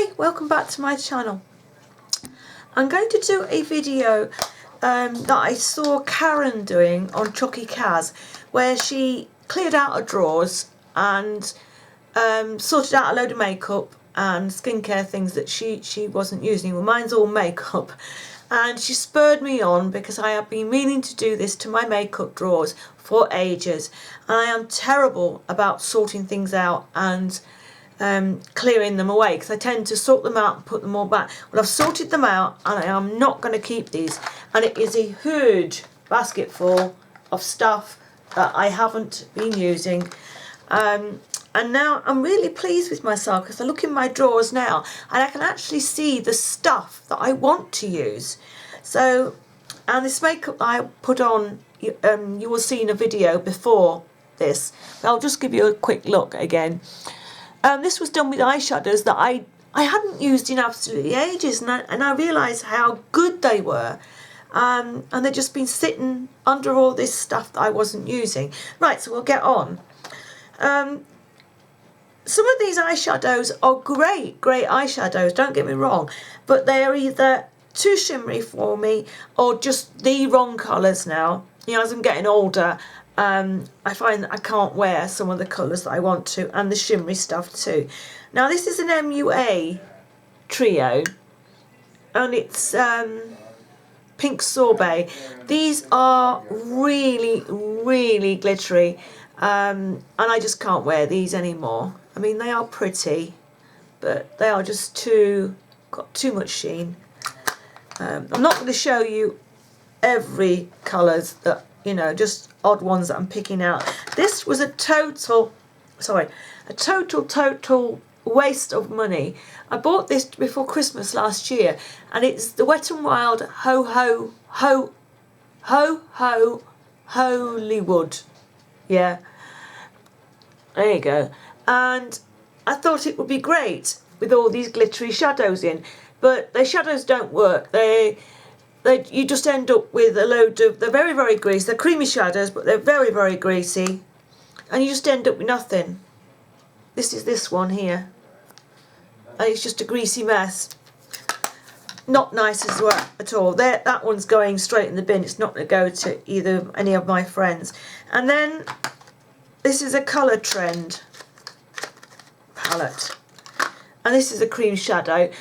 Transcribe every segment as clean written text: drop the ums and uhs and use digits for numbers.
Hi, welcome back to my channel. I'm going to do a video that I saw Karen doing on choccykaz, where she cleared out her drawers and sorted out a load of makeup and skincare things that she wasn't using. Well, mine's all makeup, and she spurred me on because I have been meaning to do this to my makeup drawers for ages, and I am terrible about sorting things out and clearing them away, because I tend to sort them out and put them all back. Well, I've sorted them out and I am not going to keep these, and it is a huge basket full of stuff that I haven't been using, and now I'm really pleased with myself because I look in my drawers now and I can actually see the stuff that I want to use. So, and this makeup I put on, you will see in a video before this, but I'll just give you a quick look again. This was done with eyeshadows that I hadn't used in absolutely ages, and I realised how good they were, and they'd just been sitting under all this stuff that I wasn't using. Right, so we'll get on. Some of these eyeshadows are great eyeshadows, don't get me wrong, but they are either too shimmery for me or just the wrong colours now. You know, as I'm getting older, I find that I can't wear some of the colours that I want to, and the shimmery stuff too. Now this is an MUA trio, and it's pink sorbet. These are really glittery, and I just can't wear these anymore. I mean, they are pretty, but they are just got too much sheen. I'm not going to show you every colours that, you know, just odd ones that I'm picking out. This was a total waste of money. I bought this before Christmas last year, and it's the Wet n Wild Hollywood. Yeah, there you go. And I thought it would be great with all these glittery shadows in, but the shadows don't work. You just end up with a load of, they're very greasy. They're creamy shadows, but they're very greasy, and you just end up with nothing. This is this one here, and it's just a greasy mess. Not nice as well at all. That one's going straight in the bin. It's not going to go to either any of my friends. And then this is a Colour Trend palette, and this is a cream shadow.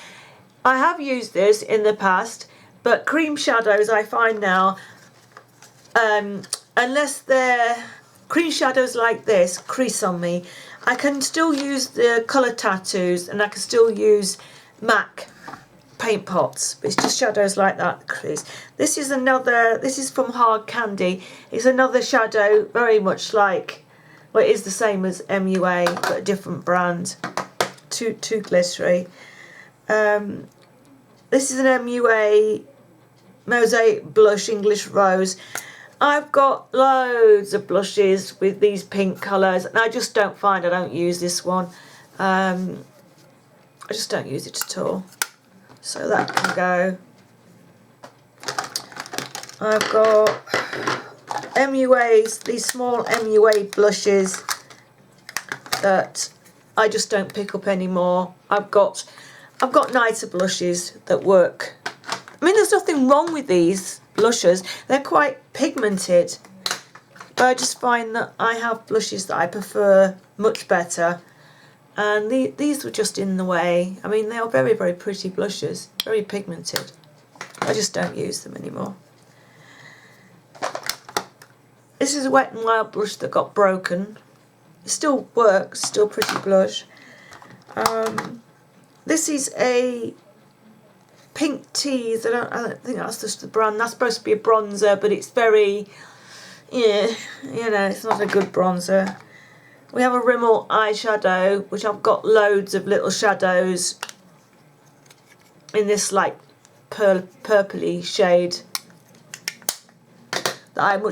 I have used this in the past, but cream shadows I find now, unless they're cream shadows like this crease on me, I can still use the colour tattoos, and I can still use MAC paint pots, but it's just shadows like that crease. This is from Hard Candy. It's another shadow very much like, well, it is the same as MUA, but a different brand. Too glittery. This is an MUA Mosaic Blush English Rose. I've got loads of blushes with these pink colours, and I don't use this one. I just don't use it at all. So that can go. I've got MUAs, these small MUA blushes that I just don't pick up anymore. I've got nicer blushes that work. I mean, there's nothing wrong with these blushes. They're quite pigmented, but I just find that I have blushes that I prefer much better, and these were just in the way. I mean, they are very pretty blushes, very pigmented. I just don't use them anymore. This is a Wet n Wild blush that got broken. It still works, still pretty blush. This is a Pink Tease. I don't think that's just the brand. That's supposed to be a bronzer, but it's very, yeah, you know, it's not a good bronzer. We have a Rimmel eyeshadow, which I've got loads of little shadows in this like purpley shade that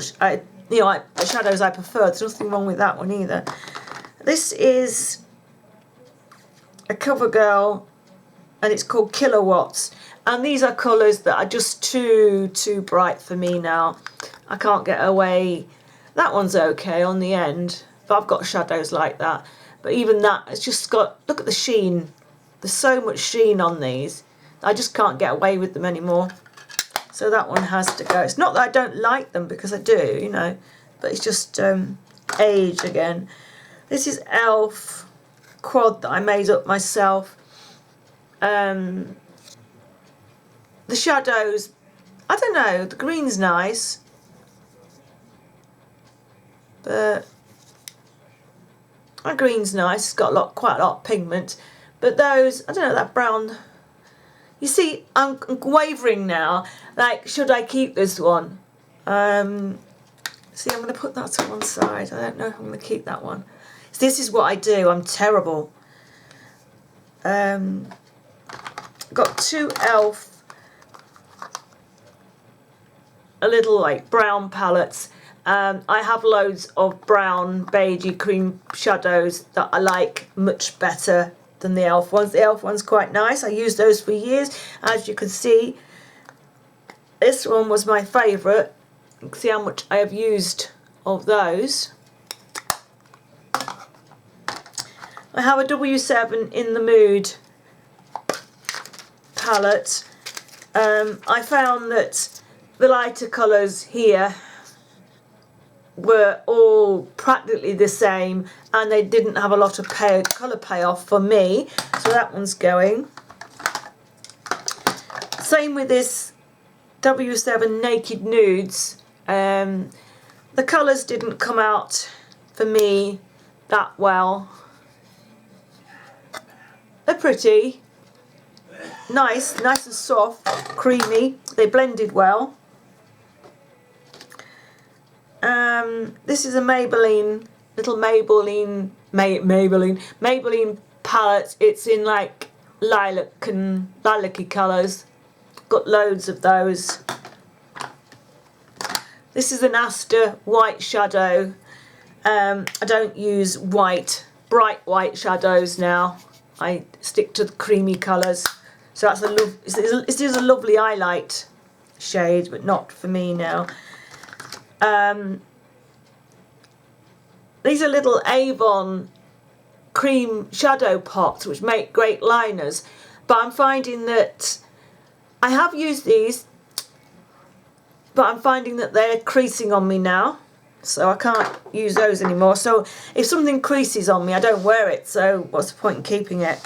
the shadows I prefer. There's nothing wrong with that one either. This is a CoverGirl, and it's called Kilowatts, and these are colours that are just too bright for me now. I can't get away. That one's okay on the end, but I've got shadows like that. But even that, it's just got, look at the sheen. There's so much sheen on these. I just can't get away with them anymore. So that one has to go. It's not that I don't like them, because I do, you know, but it's just age again. This is Elf quad that I made up myself. The shadows, I don't know, the green's nice, but the green's nice. It's got quite a lot of pigment, but those, I don't know, that brown. You see, I'm wavering now. Like, should I keep this one? See, I'm going to put that to one side. I don't know if I'm going to keep that one. So this is what I do. I'm terrible. Got two Elf, a little like brown palettes. I have loads of brown, beigey, cream shadows that I like much better than the Elf ones. The Elf one's quite nice. I used those for years. As you can see, this one was my favourite. You can see how much I have used of those. I have a W7 in the Mood palette. I found that the lighter colours here were all practically the same, and they didn't have a lot of colour payoff for me, so that one's going. Same with this W7 Naked Nudes. The colours didn't come out for me that well. They're pretty, nice and soft, creamy. They blended well. This is a Maybelline palette. It's in like lilac-y colours. Got loads of those. This is an Aster white shadow. I don't use bright white shadows now. I stick to the creamy colours. So that's it is a lovely highlight shade, but not for me now. These are little Avon cream shadow pots which make great liners, but I'm finding that I have used these, but I'm finding that they're creasing on me now, so I can't use those anymore. So if something creases on me, I don't wear it, so what's the point in keeping it?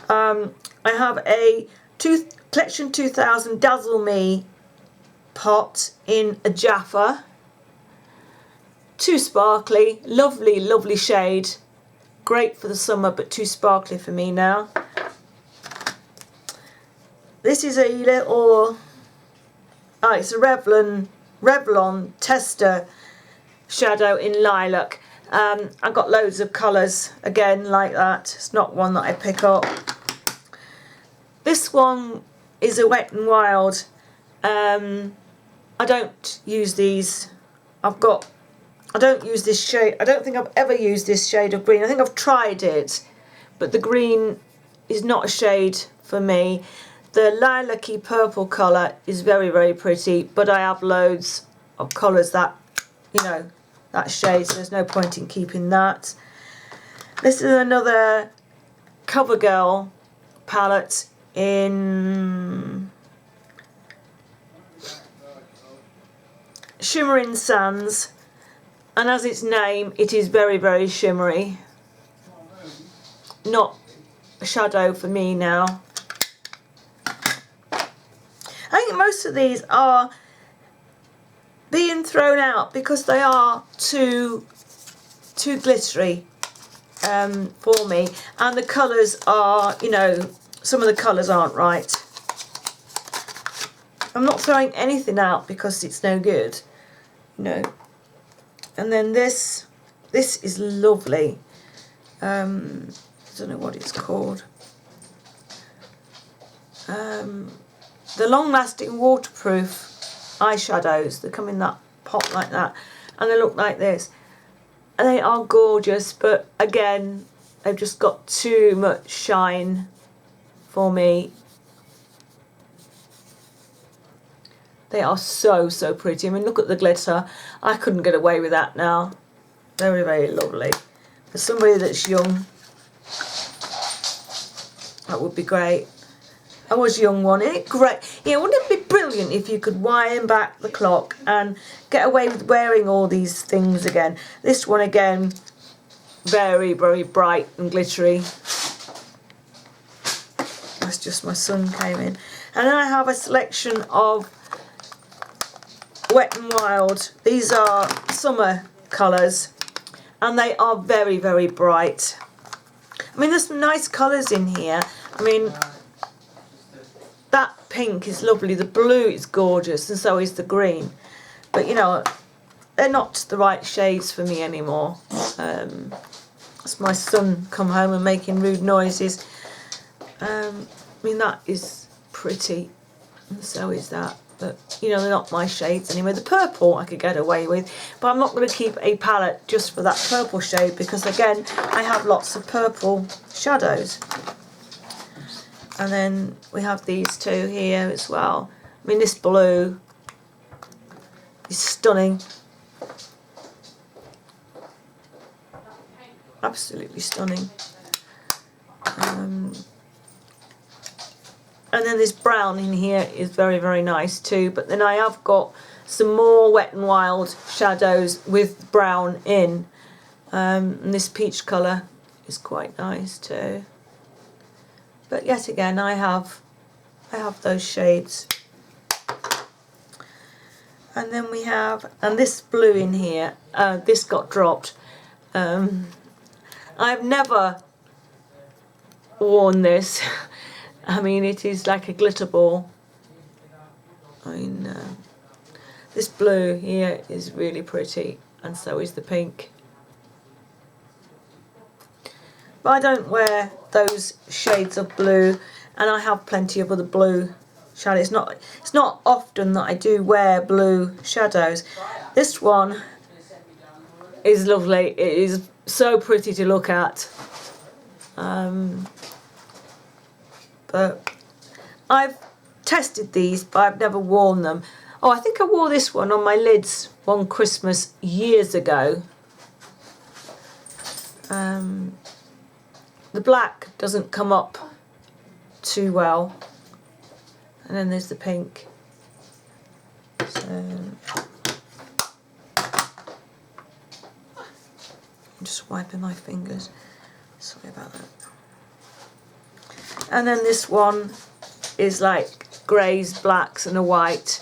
I have a Collection 2000 Dazzle Me pot in a Jaffa. Too sparkly, lovely shade. Great for the summer, but too sparkly for me now. This is a little, it's a Revlon Tester shadow in lilac. I've got loads of colours again like that. It's not one that I pick up. This one is a Wet n Wild. I don't use these. I don't use this shade. I don't think I've ever used this shade of green. I think I've tried it, but the green is not a shade for me. The lilac-y purple colour is very pretty, but I have loads of colours that, you know, that shade, so there's no point in keeping that. This is another CoverGirl palette in Shimmering Sands. And as its name, it is very shimmery. Not a shadow for me now. I think most of these are being thrown out because they are too glittery for me. And the colours are, you know, some of the colours aren't right. I'm not throwing anything out because it's no good, you know. And then this is lovely. I don't know what it's called. The long-lasting waterproof eyeshadows. They come in that pot like that, and they look like this. And they are gorgeous, but again, they've just got too much shine for me. They are so pretty. I mean, look at the glitter. I couldn't get away with that now. Very lovely. For somebody that's young. That would be great. I was young, wasn't it? Great. Yeah, wouldn't it be brilliant if you could wind back the clock and get away with wearing all these things again? This one again, very, very bright and glittery. That's just my son came in. And then I have a selection of Wet n Wild. These are summer colours and they are very, very bright. I mean, there's some nice colours in here. I mean, that pink is lovely, the blue is gorgeous, and so is the green. But you know, they're not the right shades for me anymore. It's my son come home and making rude noises. I mean, that is pretty, and so is that. But you know, they're not my shades anyway. The purple I could get away with, but I'm not going to keep a palette just for that purple shade, because again, I have lots of purple shadows. And then we have these two here as well. I mean, this blue is stunning. Absolutely stunning. And then this brown in here is very, very nice too. But then I have got some more Wet n Wild shadows with brown in. And this peach colour is quite nice too. But yet again, I have those shades. And then we have, and this blue in here, this got dropped. I've never worn this. I mean, it is like a glitter ball. I mean, this blue here is really pretty, and so is the pink. But I don't wear those shades of blue, and I have plenty of other blue shadows. It's not often that I do wear blue shadows. This one is lovely. It is so pretty to look at. But I've tested these, but I've never worn them. Oh, I think I wore this one on my lids one Christmas years ago. The black doesn't come up too well. And then there's the pink. So I'm just wiping my fingers. Sorry about that. And then this one is like greys, blacks and a white.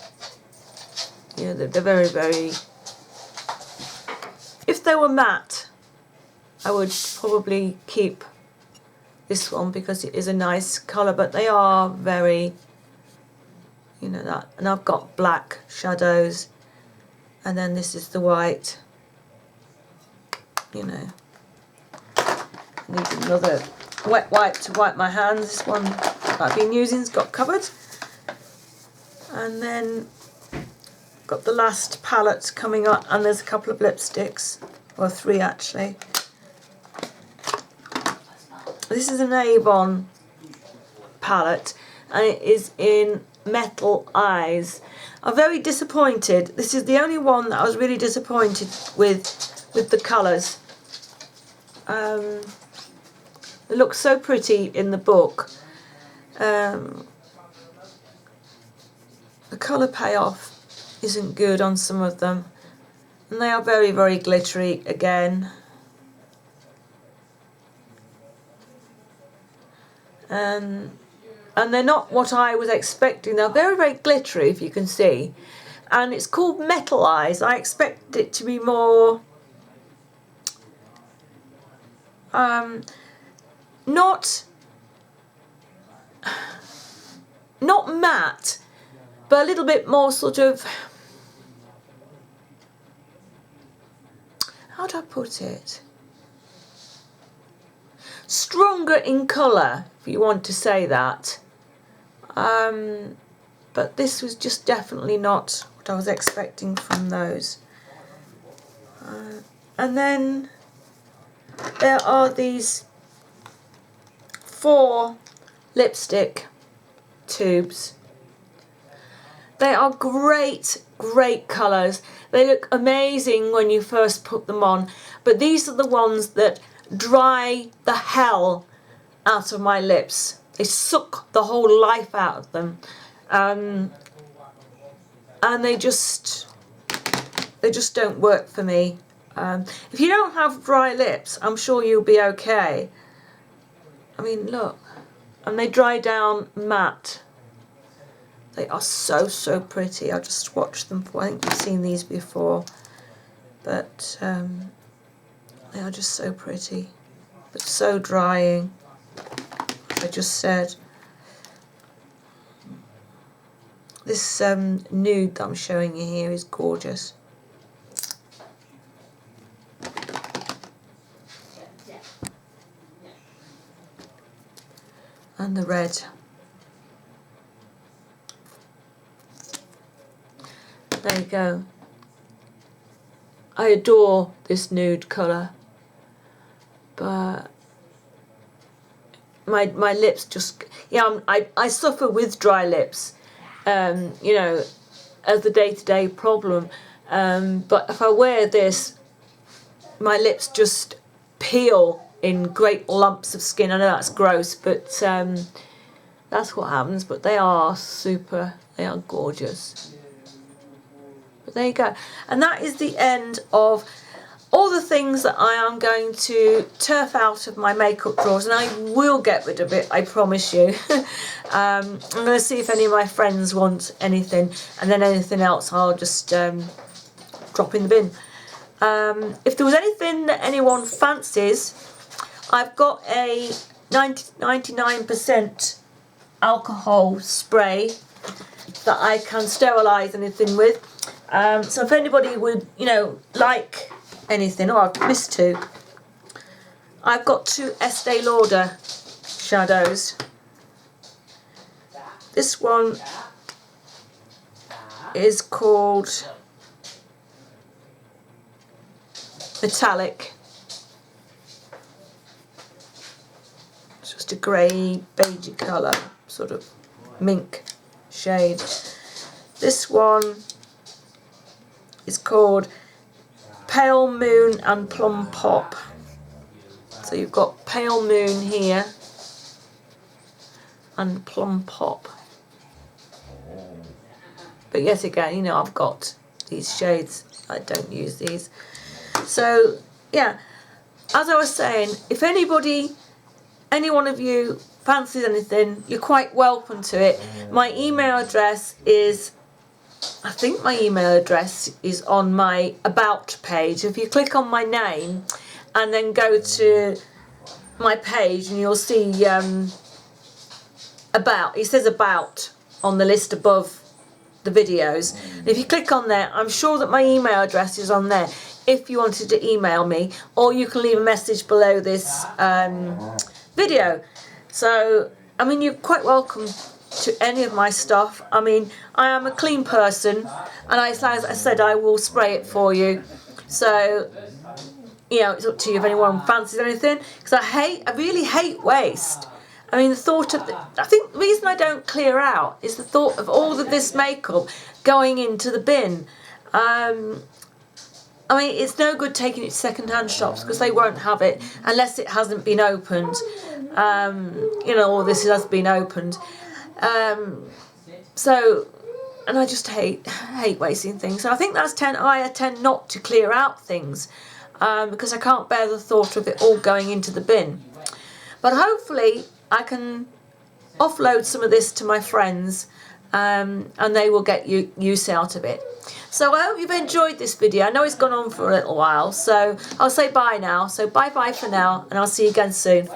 Yeah, they're very, very... If they were matte, I would probably keep this one because it is a nice colour, but they are very, you know, that. And I've got black shadows, and then this is the white, you know. I need another wet wipe to wipe my hands. This one that I've been using's got covered. And then got the last palette coming up, and there's a couple of lipsticks, or 3 actually. This is an Avon palette, and it is in Metal Eyes. I'm very disappointed. This is the only one that I was really disappointed with the colours. It looks so pretty in the book. The colour payoff isn't good on some of them, and they are very, very glittery again. And they're not what I was expecting. They're very, very glittery, if you can see. And it's called Metal Eyes. I expect it to be more not matte, but a little bit more sort of, how do I put it? Stronger in colour, if you want to say that. But this was just definitely not what I was expecting from those. And then there are these 4 lipstick tubes. They are great, great colours. They look amazing when you first put them on, but these are the ones that dry the hell out of my lips. They suck the whole life out of them. And they just don't work for me. If you don't have dry lips, I'm sure you'll be okay. I mean, look, and they dry down matte. They are so pretty. I just watched them before. I think you've seen these before, but they are just so pretty, but so drying. I just said. This nude that I'm showing you here is gorgeous. And the red. There you go. I adore this nude colour, but my lips just, yeah, I suffer with dry lips, you know, as the day-to-day problem, but if I wear this, my lips just peel in great lumps of skin. I know that's gross, but that's what happens. But they are super, they are gorgeous. But there you go. And that is the end of all the things that I am going to turf out of my makeup drawers, and I will get rid of it, I promise you. I'm going to see if any of my friends want anything, and then anything else I'll just drop in the bin. If there was anything that anyone fancies, I've got a 99% alcohol spray that I can sterilise anything with. So if anybody would, you know, like anything, oh, I've missed two. I've got two Estee Lauder shadows. This one is called Metallic. It's just a grey, beigey colour, sort of mink shade. This one is called Pale Moon and Plum Pop. So you've got Pale Moon here and Plum Pop. But yet again, you know, I've got these shades. I don't use these. So yeah, as I was saying, if anybody, any one of you fancies anything, you're quite welcome to it. My email address is, I think my email address is on my About page. If you click on my name and then go to my page, and you'll see About. It says About on the list above the videos. And if you click on there, I'm sure that my email address is on there if you wanted to email me, or you can leave a message below this video. So, I mean, you're quite welcome to any of my stuff. I mean, I am a clean person, and as I said, I will spray it for you. So, you know, it's up to you if anyone fancies anything, because I really hate waste. I mean, the thought of I think the reason I don't clear out is the thought of all of this makeup going into the bin. I mean, it's no good taking it to second-hand shops, because they won't have it unless it hasn't been opened. You know, or this has been opened. So, and I just hate wasting things. So I think I tend not to clear out things, because I can't bear the thought of it all going into the bin. But hopefully I can offload some of this to my friends, and they will get use out of it. So I hope you've enjoyed this video. I know it's gone on for a little while, so I'll say bye now. So bye for now, and I'll see you again soon.